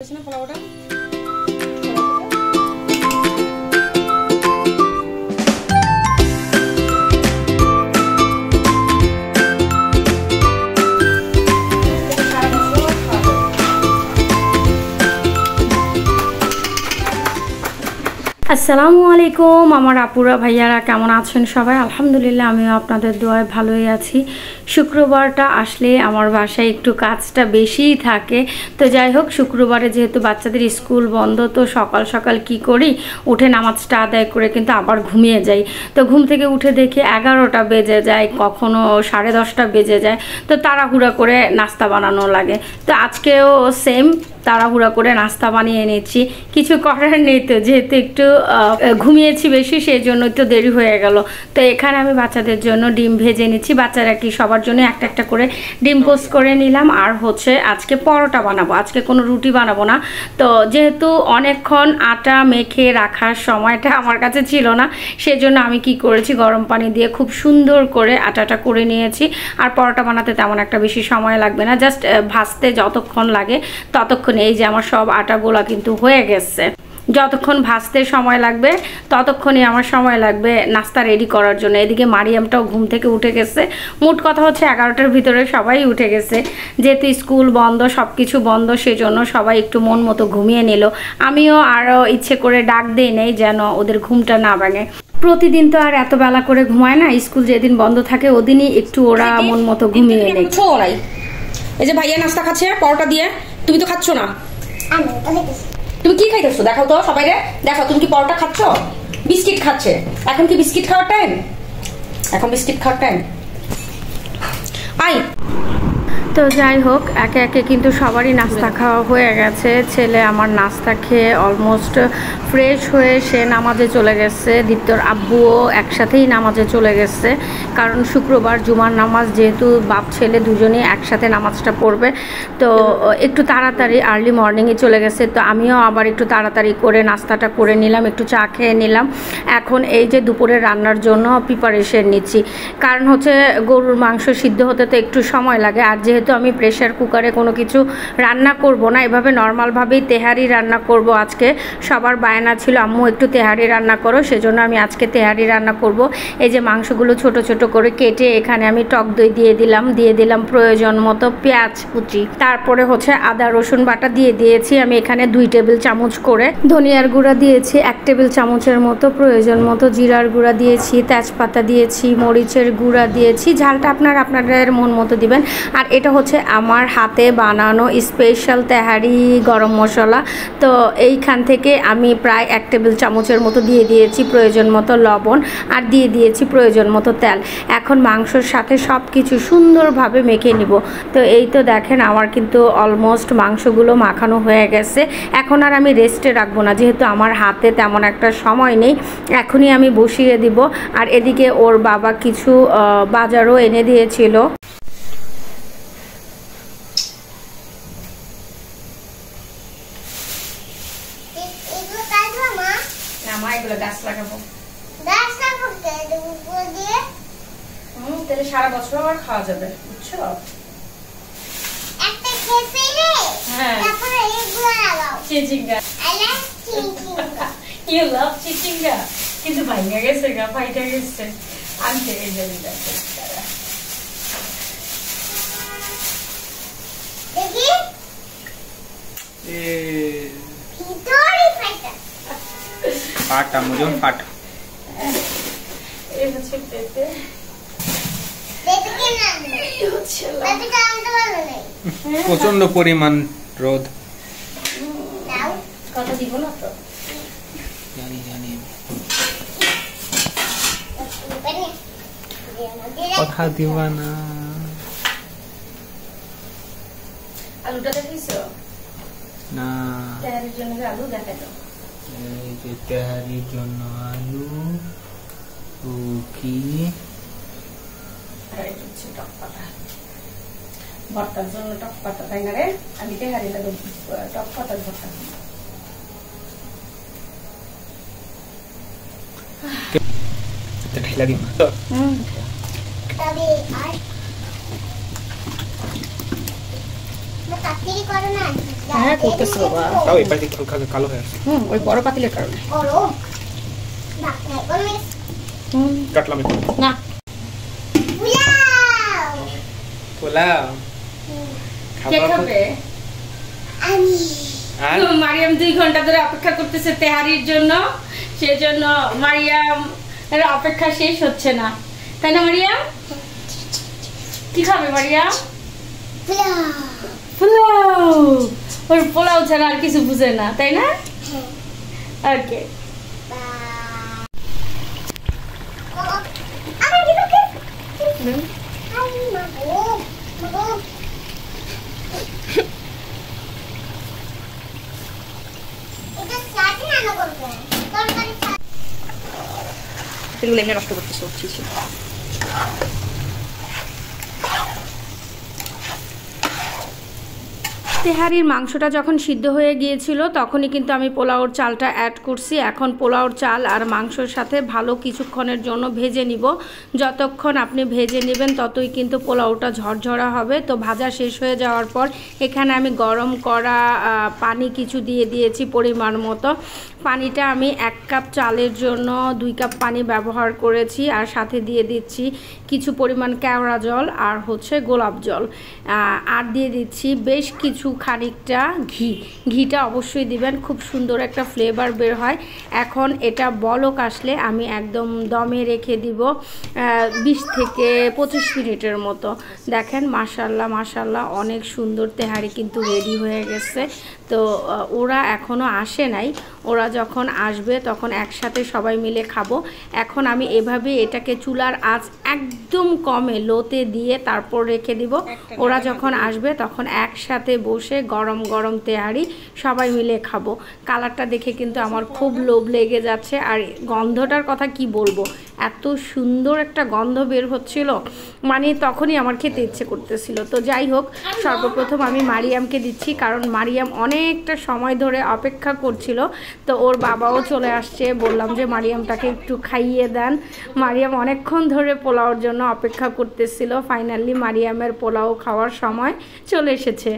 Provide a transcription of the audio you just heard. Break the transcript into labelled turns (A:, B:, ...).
A: পোলাওটা আসসালামু আলাইকুম আমার আপুরা ভাইয়ারা কেমন আছেন সবাই আলহামদুলিল্লাহ আমিও আপনাদের দোয়ায় ভালোই আছি। শুক্রবারটা আসলে আমার বাসায় একটু কাজটা বেশিই থাকে, তো যাই হোক শুক্রবারে যেহেতু বাচ্চাদের স্কুল বন্ধ, তো সকাল সকাল কি করি, উঠে নামাজটা আদায় করে কিন্তু আবার ঘুমিয়ে যাই। তো ঘুম থেকে উঠে দেখি 11টা বেজে যায়, কখনো 10:30 বেজে যায়। তো তাড়াহুড়া করে নাস্তা বানানো লাগে। তো আজকেও সেম তাড়াহুড়া করে নাস্তা বানিয়ে নিচ্ছি, কিছু করার নেই। তো যেহেতু একটু ঘুমিয়েছি বেশি, সেই জন্য একটু দেরি হয়ে গেল। তো এখানে আমি বাচ্চাদের জন্য ডিম ভেজে নিচ্ছি। বাচ্চারা কি সবার জন্য একটা একটা করে ডিম পোস্ট করে নিলাম। আর হচ্ছে আজকে পরোটা বানাবো, আজকে কোনো রুটি বানাবো না। তো যেহেতু অনেকক্ষণ আটা মেখে রাখার সময়টা আমার কাছে ছিল না, সেজন্য আমি কি করেছি, গরম পানি দিয়ে খুব সুন্দর করে আটাটা করে নিয়েছি। আর পরোটা বানাতে তেমন একটা বেশি সময় লাগবে না, জাস্ট ভাজতে যতক্ষণ লাগে ততক্ষণ। এই যে আমার সব আটাগুলা কিন্তু হয়ে গেছে। যতক্ষণ ভাজতে সময় লাগবে ততক্ষণই আমার সময় লাগবে নাস্তা রেডি করার জন্য। এদিকে মারিয়ামটাও ঘুম থেকে উঠে গেছে। মোট কথা হচ্ছে 11টার ভিতরে সবাই উঠে গেছে, যেহেতু স্কুল বন্ধ, সব কিছু বন্ধ, সেজন্য সবাই একটু মন মতো ঘুমিয়ে নিল। আমিও আরও ইচ্ছে করে ডাক দিই নেই যেন ওদের ঘুমটা না ভাঙে। প্রতিদিন তো আর এত বেলা করে ঘুমায় না, স্কুল যেদিন বন্ধ থাকে ওদিনই একটু ওরা মন মতো ঘুমিয়ে নেয়। এই যে ভাইয়া নাস্তা খাচ্ছে পরোটা দিয়ে, তুমি তো খাচ্ছ না। তুমি কি খাইতেছো দেখাও তো সবাই রে, দেখো তুমি কি পরোটা খাচ্ছ? বিস্কিট খাচ্ছে। এখন কি বিস্কিট খাওয়ার টাইম? এখন বিস্কিট খাওয়ার টাইম। আই তো যাই হোক, একে একে কিন্তু সবারই নাস্তা খাওয়া হয়ে গেছে। ছেলে আমার নাস্তা খেয়ে অলমোস্ট ফ্রেশ হয়ে সে নামাজে চলে গেছে। দীপ্তর আব্বুও একসাথেই নামাজে চলে গেছে, কারণ শুক্রবার জুমার নামাজ, যেহেতু বাপ ছেলে দুজনেই একসাথে নামাজটা পড়বে। তো একটু তাড়াতাড়ি আর্লি মর্নিংয়ে চলে গেছে। তো আমিও আবার একটু তাড়াতাড়ি করে নাস্তাটা করে নিলাম, একটু চা খেয়ে নিলাম। এখন এই যে দুপুরের রান্নার জন্য প্রিপারেশন নিচ্ছি, কারণ হচ্ছে গরুর মাংস সিদ্ধ হতে তো একটু সময় লাগে। আর যেহেতু আমি প্রেশার কুকারে কোনো কিছু রান্না করব না, এভাবে নর্মালভাবেই তেহারি রান্না করব আজকে। সবার বায়না ছিল আম্মু একটু তেহারি রান্না করো, সেজন্য আমি আজকে তেহারি রান্না করব। এই যে মাংসগুলো ছোট ছোট করে কেটে এখানে আমি টক দই দিয়ে দিলাম প্রয়োজন মতো পেঁয়াজ কুচি, তারপরে হচ্ছে আদা রসুন বাটা দিয়ে দিয়েছি আমি এখানে 2 টেবিল চামচ করে। ধনিয়ার গুঁড়া দিয়েছি 1 টেবিল চামচের মতো, প্রয়োজন মতো জিরার গুঁড়া দিয়েছি, তেজপাতা দিয়েছি, মরিচের গুঁড়া দিয়েছি। ঝালটা আপনাদের মন মতো দিবেন। আর এটা হচ্ছে আমার হাতে বানানো স্পেশাল তেহারি গরম মশলা। তো এইখান থেকে আমি প্রায় 1 টেবিল চামচের মতো দিয়ে দিয়েছি প্রয়োজন মতো লবণ, আর দিয়ে দিয়েছি প্রয়োজন মতো তেল। এখন মাংসর সাথে সব কিছু সুন্দরভাবে মেখে নিব। তো এই তো দেখেন আমার কিন্তু অলমোস্ট মাংসগুলো মাখানো হয়ে গেছে। এখন আর আমি রেস্টে রাখবো না, যেহেতু আমার হাতে তেমন একটা সময় নেই, এখনই আমি বসিয়ে দিব। আর এদিকে ওর বাবা কিছু বাজারও এনে দিয়েছিল। তাহলে সারা বছর আবার খাওয়া যাবে, বুঝছো? একটা খেয়ে হ্যাঁ, তারপরে এগুলো লাগাও চিচিঙ্গা। আই লাভ চিচিঙ্গা। ইউ লাভ চিচিঙ্গা? কিন্তু ভাইয়া গেছে গা, ফাইটা গেছে আনতে। এই যে দেখো দেখি ভিতরে ফাইটা ফাটা মুজম ফাটা। এই হচ্ছে পেঁপে।
B: প্রচন্ড পরিমাণ রোদ।
A: কথা দিব না তো,
B: জানি কথা দিবা না।
A: আলুটা দেখিছো
B: না?
A: তেহারির জন্য আলু দেখাই দাও।
B: এই যে তেহারির জন্য আলু, কি
A: টক পাতা, ভর্তার জন্য টক পাতা, তাই না রে? আমি তেহারিটা টক পাতার ভর্তা।
B: ঢেলা দিও না।
A: হ্যাঁ করতেছে বাবা।
B: তাও এই পাশে কালো হয়ে আছে।
A: ওই বড় পাতিলের কারণে।
B: কাটলাম একটু।
A: না
B: পোলাও
A: কে খাবে?
B: আর
A: মারিয়াম 2 ঘন্টা ধরে অপেক্ষা করতেছে তেহারির জন্য, সেজন্য মারিয়াম এর অপেক্ষা শেষ হচ্ছে না, তাই না মারিয়াম? কি খাবে মারিয়াম? পোলাও। ওর পোলাও ছাড়া আর কিছু বুঝে না, তাই না? ওকে এগুলো এমনি নষ্ট করতেছো। তেহারির মাংসটা যখন সিদ্ধ হয়ে গিয়েছিল তখনই কিন্তু আমি পোলাওর চালটা অ্যাড করছি। এখন পোলাওর চাল আর মাংসর সাথে ভালো কিছুক্ষণের জন্য ভেজে নিব। যতক্ষণ আপনি ভেজে নেবেন ততই কিন্তু পোলাওটা ঝরঝরা হবে। তো ভাজা শেষ হয়ে যাওয়ার পর এখানে আমি গরম করা পানি কিছু দিয়ে দিয়েছি পরিমাণ মতো। পানিটা আমি 1 কাপ চালের জন্য 2 কাপ পানি ব্যবহার করেছি, আর সাথে দিয়ে দিচ্ছি কিছু পরিমাণ কেওড়া জল আর হচ্ছে গোলাপ জল, আর দিয়ে দিচ্ছি বেশ কিছু খানিকটা ঘিটা অবশ্যই দিবেন, খুব সুন্দর একটা ফ্লেভার বের হয়। এখন এটা বলক আসলে আমি একদম দমে রেখে দিব 20 থেকে 25 মিনিটের মতো। দেখেন মাশাআল্লাহ অনেক সুন্দর তেহারি কিন্তু রেডি হয়ে গেছে। তো ওরা এখনও আসে নাই, ওরা যখন আসবে তখন একসাথে সবাই মিলে খাবো। এখন আমি এভাবে এটাকে চুলার আঁচ একদম কমে লোতে দিয়ে তারপর রেখে দিব। ওরা যখন আসবে তখন একসাথে বসে গরম গরম তেহারি সবাই মিলে খাবো। কালারটা দেখে কিন্তু আমার খুব লোভ লেগে যাচ্ছে, আর গন্ধটার কথা কি বলবো, এত সুন্দর একটা গন্ধ বের হচ্ছিল, মানে তখনই আমার খেতে ইচ্ছে করতেছিল। তো যাই হোক, সর্বপ্রথম আমি মারিয়ামকে দিচ্ছি, কারণ মারিয়াম অনেকটা সময় ধরে অপেক্ষা করছিল। তো ওর বাবাও চলে আসছে, বললাম যে মারিয়ামটাকে একটু খাইয়ে দেন। মারিয়াম অনেকক্ষণ ধরে পোলাওর জন্য অপেক্ষা করতেছিল। ফাইনালি মারিয়ামের পোলাও খাওয়ার সময় চলে এসেছে।